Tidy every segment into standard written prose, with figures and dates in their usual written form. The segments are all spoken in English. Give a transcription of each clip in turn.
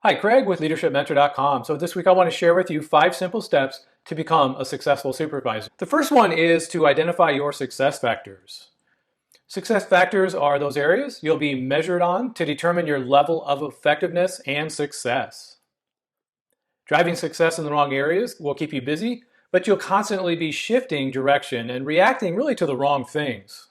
Hi, Craig with LeadershipMentor.com. So this week I want to share with you 5 simple steps to become a successful supervisor. The first one is to identify your success factors. Success factors are those areas you'll be measured on to determine your level of effectiveness and success. Driving success in the wrong areas will keep you busy, but you'll constantly be shifting direction and reacting really to the wrong things.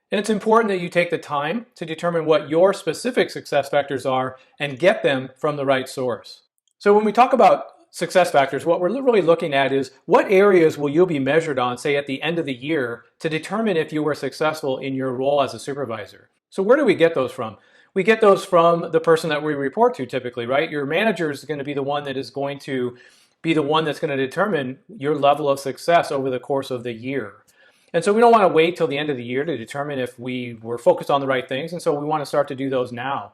And it's important that you take the time to determine what your specific success factors are and get them from the right source. So when we talk about success factors, what we're really looking at is what areas will you be measured on, say at the end of the year, to determine if you were successful in your role as a supervisor. So where do we get those from? We get those from the person that we report to typically, right? Your manager is going to be the one that is going to be the one that's going to determine your level of success over the course of the year. And so we don't want to wait till the end of the year to determine if we were focused on the right things. And so we want to start to do those now.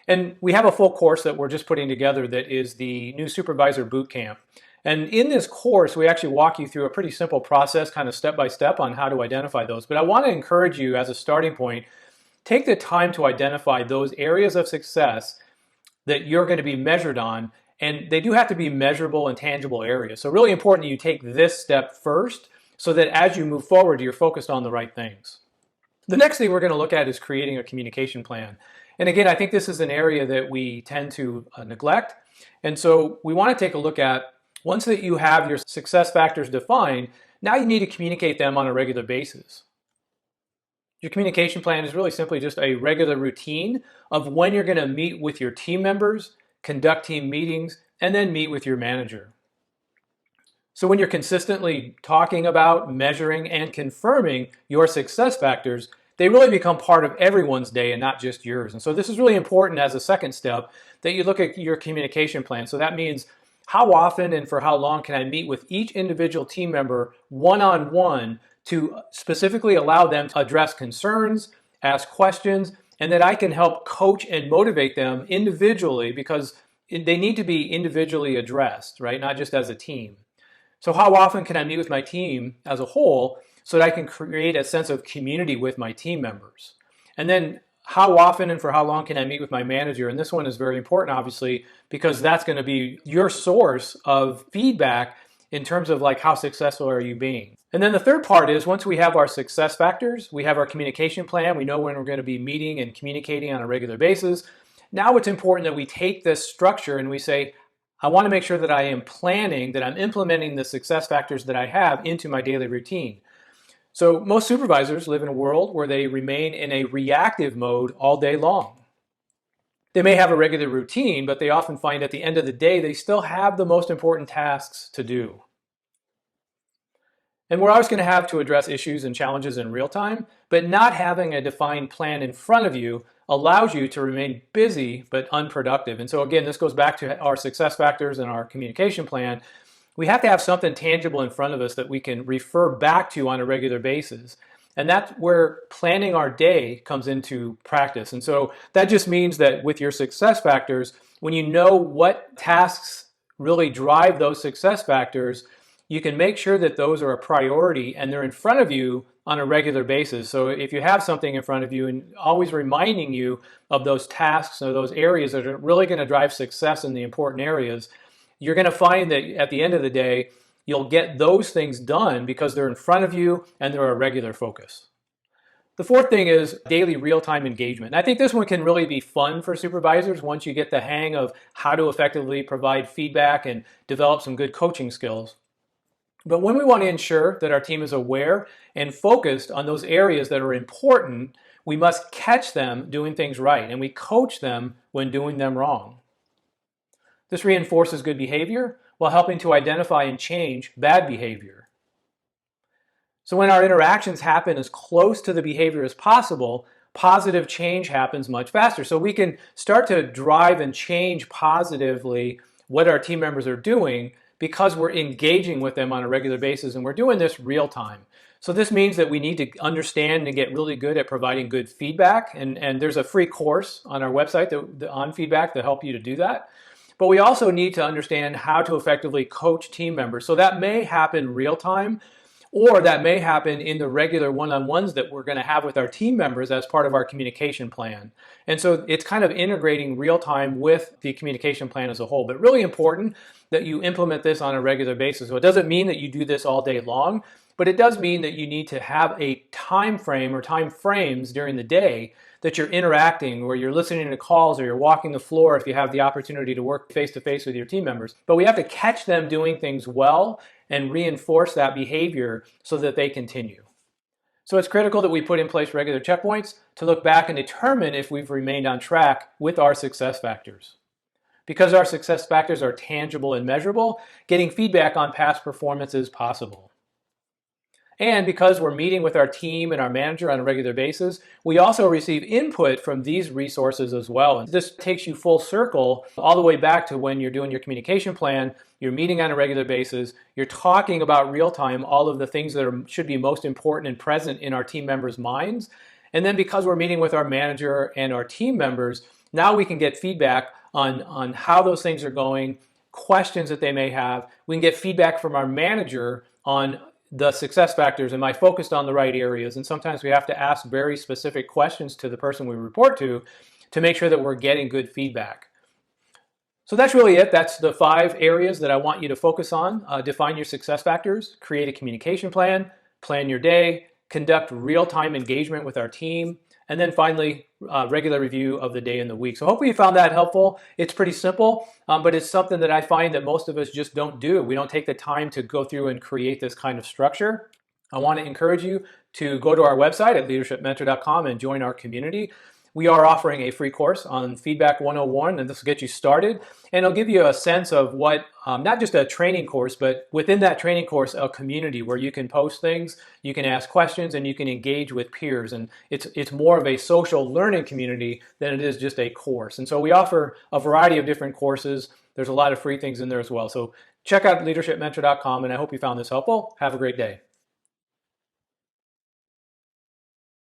And we have a full course that we're just putting together that is the new Supervisor Bootcamp. And in this course, we actually walk you through a pretty simple process, kind of step by step on how to identify those. But I want to encourage you as a starting point, take the time to identify those areas of success that you're going to be measured on. And they do have to be measurable and tangible areas. So really important that you take this step first, so that as you move forward, you're focused on the right things. The next thing we're going to look at is creating a communication plan. And again, I think this is an area that we tend to neglect. And so we want to take a look at, once that you have your success factors defined, now you need to communicate them on a regular basis. Your communication plan is really simply just a regular routine of when you're going to meet with your team members, conduct team meetings, and then meet with your manager. So when you're consistently talking about, measuring, and confirming your success factors, they really become part of everyone's day and not just yours. And so this is really important as a second step, that you look at your communication plan. So that means how often and for how long can I meet with each individual team member one-on-one to specifically allow them to address concerns, ask questions, and that I can help coach and motivate them individually, because they need to be individually addressed, right? Not just as a team. So how often can I meet with my team as a whole so that I can create a sense of community with my team members? And then how often and for how long can I meet with my manager? And this one is very important, obviously, because that's going to be your source of feedback in terms of like how successful are you being. And then the third part is, once we have our success factors, we have our communication plan, we know when we're going to be meeting and communicating on a regular basis. Now it's important that we take this structure and we say, I want to make sure that I am planning, that I'm implementing the success factors that I have into my daily routine. So most supervisors live in a world where they remain in a reactive mode all day long. They may have a regular routine, but they often find at the end of the day, they still have the most important tasks to do. And we're always going to have to address issues and challenges in real time, but not having a defined plan in front of you allows you to remain busy but unproductive. And so again, this goes back to our success factors and our communication plan. We have to have something tangible in front of us that we can refer back to on a regular basis. And that's where planning our day comes into practice. And so that just means that with your success factors, when you know what tasks really drive those success factors, you can make sure that those are a priority and they're in front of you on a regular basis. So if you have something in front of you and always reminding you of those tasks or those areas that are really going to drive success in the important areas, you're going to find that at the end of the day, you'll get those things done because they're in front of you and they're a regular focus. The fourth thing is daily real-time engagement. And I think this one can really be fun for supervisors once you get the hang of how to effectively provide feedback and develop some good coaching skills. But when we want to ensure that our team is aware and focused on those areas that are important, we must catch them doing things right, and we coach them when doing them wrong. This reinforces good behavior while helping to identify and change bad behavior. So when our interactions happen as close to the behavior as possible, positive change happens much faster. So we can start to drive and change positively what our team members are doing because we're engaging with them on a regular basis, and we're doing this real time. So this means that we need to understand and get really good at providing good feedback, and there's a free course on our website on feedback to help you to do that. But we also need to understand how to effectively coach team members. So that may happen real time, or that may happen in the regular one-on-ones that we're going to have with our team members as part of our communication plan. And so it's kind of integrating real time with the communication plan as a whole, but really important that you implement this on a regular basis. So it doesn't mean that you do this all day long, but it does mean that you need to have a time frame or time frames during the day that you're interacting, where you're listening to calls or you're walking the floor if you have the opportunity to work face-to-face with your team members. But we have to catch them doing things well and reinforce that behavior so that they continue. So it's critical that we put in place regular checkpoints to look back and determine if we've remained on track with our success factors. Because our success factors are tangible and measurable, getting feedback on past performance is possible. And because we're meeting with our team and our manager on a regular basis, we also receive input from these resources as well. And this takes you full circle all the way back to when you're doing your communication plan, you're meeting on a regular basis, you're talking about real time all of the things that should be most important and present in our team members' minds. And then because we're meeting with our manager and our team members, now we can get feedback on how those things are going, questions that they may have. We can get feedback from our manager on the success factors. Am I focused on the right areas? And sometimes we have to ask very specific questions to the person we report to make sure that we're getting good feedback. So that's really it. That's the 5 areas that I want you to focus on. Define your success factors, create a communication plan, plan your day, conduct real-time engagement with our team, and then finally, regular review of the day and the week. So hopefully you found that helpful. It's pretty simple, but it's something that I find that most of us just don't do. We don't take the time to go through and create this kind of structure. I want to encourage you to go to our website at leadershipmentor.com and join our community. We are offering a free course on Feedback 101, and this will get you started. And it'll give you a sense of what, not just a training course, but within that training course, a community where you can post things, you can ask questions, and you can engage with peers. And it's more of a social learning community than it is just a course. And so we offer a variety of different courses. There's a lot of free things in there as well. So check out leadershipmentor.com, and I hope you found this helpful. Have a great day.